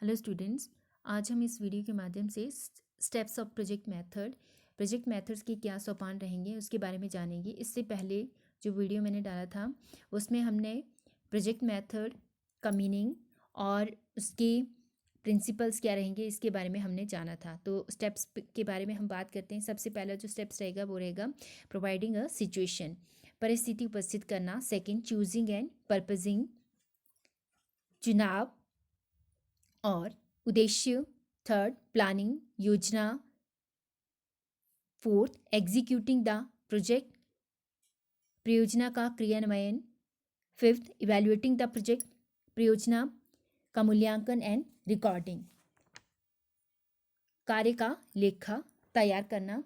Hello students, आज हम इस वीडियो के माध्यम से स्टेप्स ऑफ प्रोजेक्ट मेथड्स के क्या सोपान रहेंगे उसके बारे में जानेंगे। इससे पहले जो वीडियो मैंने डाला था उसमें हमने प्रोजेक्ट मेथड का मीनिंग और उसके प्रिंसिपल्स क्या रहेंगे इसके बारे में हमने जाना था। तो स्टेप्स के बारे में हम बात करते हैं। सबसे पहला जो स्टेप्स रहेगा वो रहेगा प्रोवाइडिंग अ सिचुएशन, परिस्थिति उपस्थित करना। सेकेंड, चूजिंग एंड पर्पजिंग, चुनाव और उद्देश्य। थर्ड, प्लानिंग, योजना। फोर्थ, एग्जीक्यूटिंग द प्रोजेक्ट, परियोजना का क्रियान्वयन। फिफ्थ, इवैल्यूएटिंग द प्रोजेक्ट, परियोजना का मूल्यांकन एंड रिकॉर्डिंग, कार्य का लेखा तैयार करना।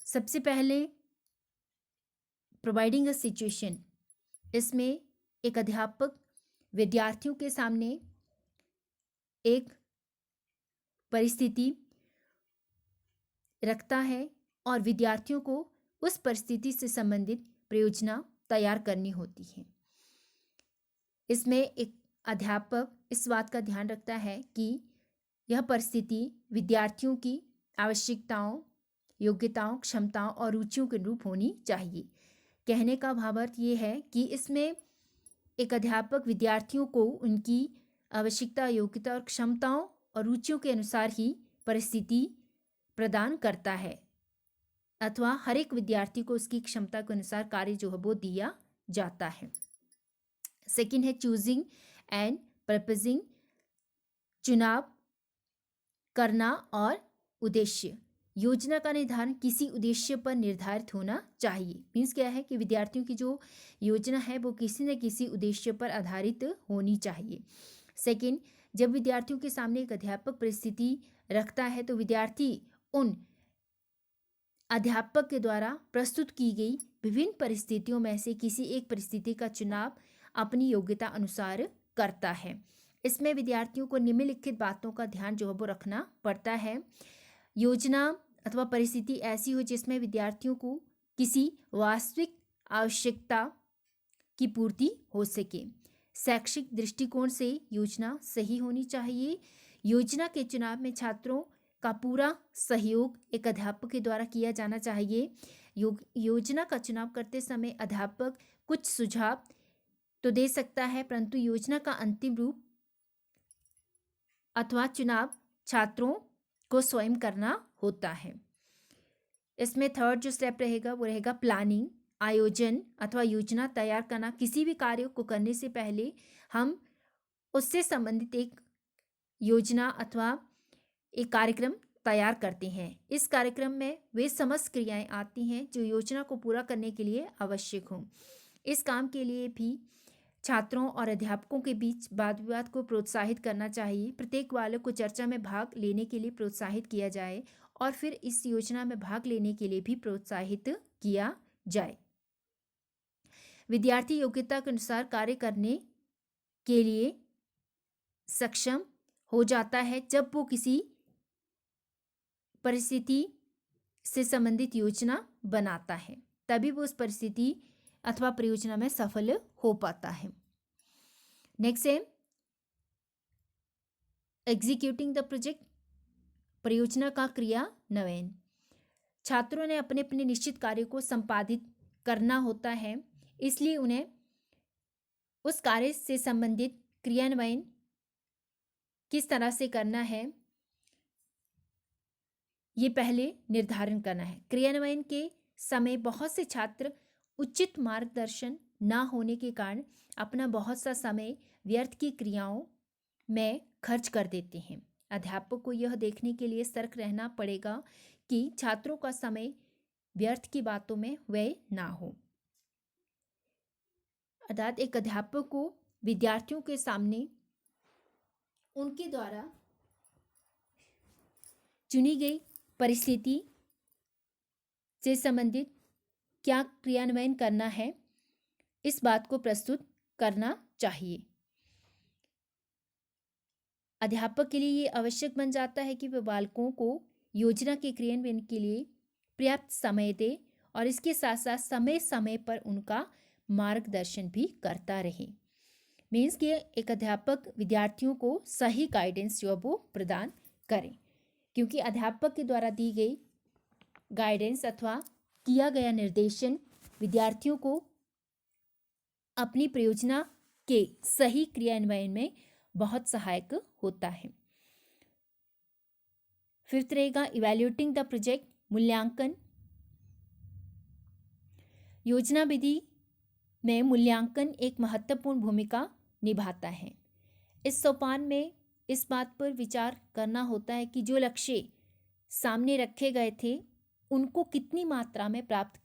सबसे पहले प्रोवाइडिंग अ सिचुएशन, इसमें एक अध्यापक विद्यार्थियों के सामने एक परिस्थिति रखता है और विद्यार्थियों को उस परिस्थिति से संबंधित परियोजना तैयार करनी होती है। इसमें एक अध्यापक इस बात का ध्यान रखता है कि यह परिस्थिति विद्यार्थियों की आवश्यकताओं, योग्यताओं, क्षमताओं और रुचियों के अनुरूप होनी चाहिए। कहने का भावार्थ ये है कि इसमें एक अध्यापक विद्यार्थियों को उनकी आवश्यकता, योग्यता और क्षमताओं और रुचियों के अनुसार ही परिस्थिति प्रदान करता है, अथवा हर एक विद्यार्थी को उसकी क्षमता के अनुसार कार्य जो है वो दिया जाता है। सेकंड है चूजिंग एंड पर्पजिंग, चुनाव करना और उद्देश्य। योजना का निर्धारण किसी उद्देश्य पर निर्धारित होना चाहिए। मीन्स क्या है कि विद्यार्थियों की जो योजना है वो किसी न किसी उद्देश्य पर आधारित होनी चाहिए। सेकंड, जब विद्यार्थियों के सामने एक अध्यापक परिस्थिति रखता है तो विद्यार्थी उन अध्यापक के द्वारा प्रस्तुत की गई विभिन्न परिस्थितियों में से किसी एक परिस्थिति का चुनाव अपनी योग्यता अनुसार करता है। इसमें विद्यार्थियों को निम्नलिखित बातों का ध्यान जो है वो रखना पड़ता है। योजना अथवा परिस्थिति ऐसी हो जिसमें विद्यार्थियों को किसी वास्तविक आवश्यकता की पूर्ति हो सके। शैक्षिक दृष्टिकोण से योजना सही होनी चाहिए। योजना के चुनाव में छात्रों का पूरा सहयोग एक अध्यापक के द्वारा किया जाना चाहिए। योजना का चुनाव करते समय अध्यापक कुछ सुझाव तो दे सकता है, परंतु योजना का अंतिम रूप अथवा चुनाव छात्रों को स्वयं करना होता है। इसमें थर्ड जो स्टेप रहेगा वो रहेगा प्लानिंग, आयोजन अथवा योजना तैयार करना। किसी भी कार्य को करने से पहले हम उससे संबंधित एक योजना अथवा एक कार्यक्रम तैयार करते हैं। इस कार्यक्रम में वे समस्त क्रियाएं आती हैं जो योजना को पूरा करने के लिए आवश्यक हों। इस काम के लिए भी छात्रों और अध्यापकों के बीच वाद विवाद को प्रोत्साहित करना चाहिए। प्रत्येक बालक को चर्चा में भाग लेने के लिए प्रोत्साहित किया जाए और फिर इस योजना में भाग लेने के लिए भी प्रोत्साहित किया जाए। विद्यार्थी योग्यता के अनुसार कार्य करने के लिए सक्षम हो जाता है जब वो किसी परिस्थिति से संबंधित योजना बनाता है, तभी वो उस परिस्थिति अथवा परियोजना में सफल हो पाता है। नेक्स्ट है एग्जीक्यूटिंग द प्रोजेक्ट, परियोजना का क्रियान्वयन। छात्रों ने अपने अपने निश्चित कार्य को संपादित करना होता है, इसलिए उन्हें उस कार्य से संबंधित क्रियान्वयन किस तरह से करना है ये पहले निर्धारण करना है। क्रियान्वयन के समय बहुत से छात्र उचित मार्गदर्शन न होने के कारण अपना बहुत सा समय व्यर्थ की क्रियाओं में खर्च कर देते हैं। अध्यापक को यह देखने के लिए सतर्क रहना पड़ेगा कि छात्रों का समय व्यर्थ की बातों में व्यय ना हो। अर्थात एक अध्यापक को विद्यार्थियों के सामने उनके द्वारा चुनी गई परिस्थिति से संबंधित क्या क्रियान्वयन करना है इस बात को प्रस्तुत करना चाहिए। अध्यापक के लिए ये आवश्यक बन जाता है कि वह बालकों को योजना के क्रियान्वयन के लिए पर्याप्त समय दे और इसके साथ साथ समय समय पर उनका मार्गदर्शन भी करता रहे। मीन्स कि एक अध्यापक विद्यार्थियों को सही गाइडेंस जो है वो प्रदान करें, क्योंकि अध्यापक के द्वारा दी गई गाइडेंस अथवा किया गया निर्देशन विद्यार्थियों को अपनी परियोजना के सही क्रियान्वयन में बहुत सहायक होता है। फिफ्थ रहेगा इवैल्यूएटिंग द प्रोजेक्ट, मूल्यांकन। योजना विधि में मूल्यांकन एक महत्वपूर्ण भूमिका निभाता है। इस सोपान में इस बात पर विचार करना होता है कि जो लक्ष्य सामने रखे गए थे उनको कितनी मात्रा में प्राप्त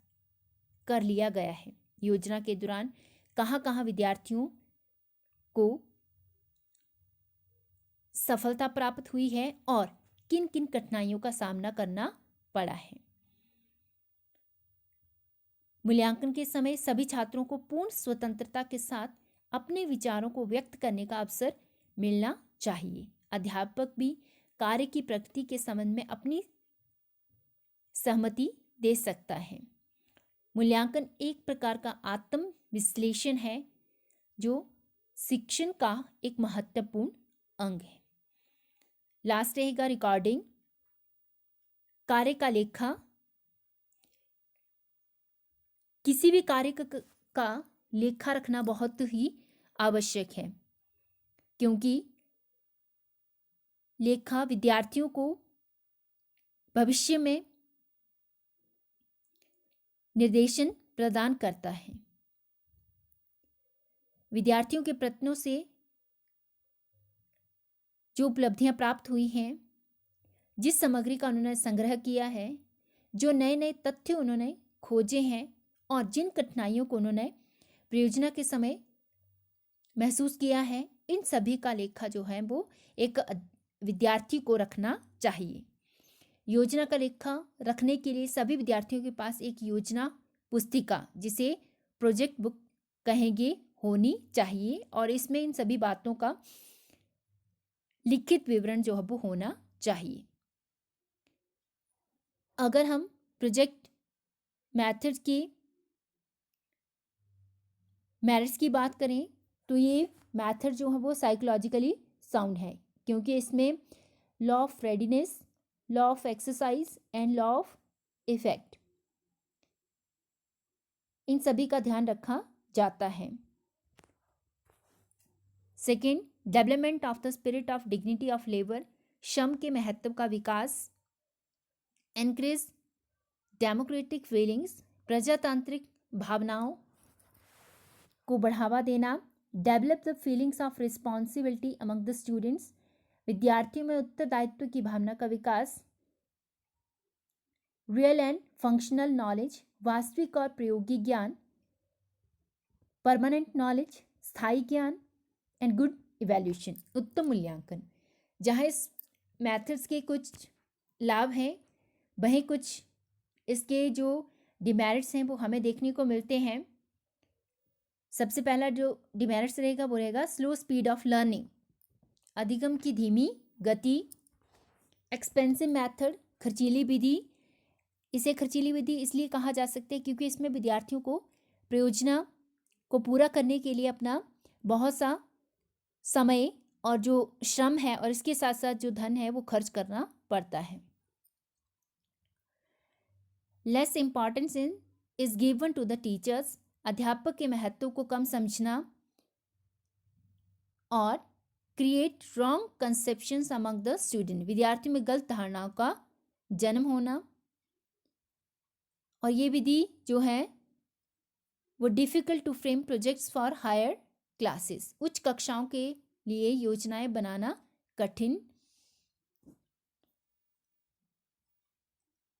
कर लिया गया है। योजना के दौरान कहाँ कहाँ विद्यार्थियों को सफलता प्राप्त हुई है और किन किन कठिनाइयों का सामना करना पड़ा है। मूल्यांकन के समय सभी छात्रों को पूर्ण स्वतंत्रता के साथ अपने विचारों को व्यक्त करने का अवसर मिलना चाहिए। अध्यापक भी कार्य की प्रकृति के संबंध में अपनी सहमति दे सकता है। मूल्यांकन एक प्रकार का आत्म विश्लेषण है जो शिक्षण का एक महत्वपूर्ण अंग है। लास्ट रहेगा रिकॉर्डिंग, कार्य का लेखा। किसी भी कार्य का लेखा रखना बहुत ही आवश्यक है, क्योंकि लेखा विद्यार्थियों को भविष्य में निर्देशन प्रदान करता है। विद्यार्थियों के प्रयत्नों से जो उपलब्धियां प्राप्त हुई हैं, जिस सामग्री का उन्होंने संग्रह किया है, जो नए नए तथ्य उन्होंने खोजे हैं और जिन कठिनाइयों को उन्होंने परियोजना के समय महसूस किया है, इन सभी का लेखा जो है वो एक विद्यार्थी को रखना चाहिए। योजना का लेखा रखने के लिए सभी विद्यार्थियों के पास एक योजना पुस्तिका, जिसे प्रोजेक्ट बुक कहेंगे, होनी चाहिए और इसमें इन सभी बातों का लिखित विवरण जो है वो होना चाहिए। अगर हम प्रोजेक्ट मेथड्स की मेरिट्स की बात करें तो ये मेथड जो है वो साइकोलॉजिकली साउंड है, क्योंकि इसमें law of readiness, law of exercise and law of effect, इन सभी का ध्यान रखा जाता है। Second, development of the spirit of dignity of labour, श्रम के महत्व का विकास। एनकरेज डेमोक्रेटिक फीलिंग्स, प्रजातांत्रिक भावनाओं को बढ़ावा देना। Develop the feelings of responsibility among the students, विद्यार्थियों में उत्तरदायित्व की भावना का विकास। रियल एंड फंक्शनल नॉलेज, वास्तविक और प्रयोगी ज्ञान। परमानेंट नॉलेज, स्थायी ज्ञान। एंड गुड इवैल्यूएशन, उत्तम मूल्यांकन। जहाँ इस मैथड्स के कुछ लाभ हैं, वहीं कुछ इसके जो डिमेरिट्स हैं वो हमें देखने को मिलते हैं। सबसे पहला जो डिमेरिट्स रहेगा वो रहेगा स्लो स्पीड ऑफ लर्निंग, अधिगम की धीमी गति। एक्सपेंसिव मेथड, खर्चीली विधि। इसे खर्चीली विधि इसलिए कहा जा सकता है क्योंकि इसमें विद्यार्थियों को परियोजना को पूरा करने के लिए अपना बहुत सा समय और जो श्रम है और इसके साथ साथ जो धन है वो खर्च करना पड़ता है। Less importance is given to the teachers, अध्यापक के महत्व को कम समझना और create wrong conceptions among the student, विद्यार्थियों में गलत धारणाओं का जन्म होना। और ये विधि जो है वो difficult to frame projects for higher classes, उच्च कक्षाओं के लिए योजनाएं बनाना कठिन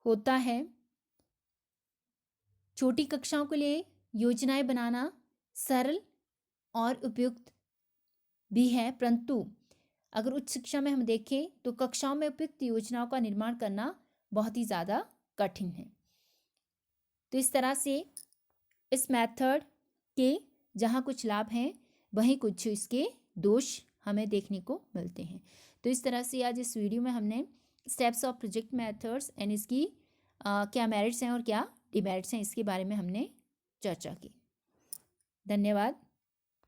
होता है। छोटी कक्षाओं के लिए योजनाएं बनाना सरल और उपयुक्त भी है, परंतु अगर उच्च शिक्षा में हम देखें तो कक्षाओं में उपयुक्त योजनाओं का निर्माण करना बहुत ही ज़्यादा कठिन है। तो इस तरह से इस मेथड के जहाँ कुछ लाभ हैं वहीं कुछ इसके दोष हमें देखने को मिलते हैं। तो इस तरह से आज इस वीडियो में हमने steps of project methods and इसकी क्या मेरिट्स हैं और क्या डिमेरिट्स हैं इसके बारे में हमने चर्चा की। धन्यवाद।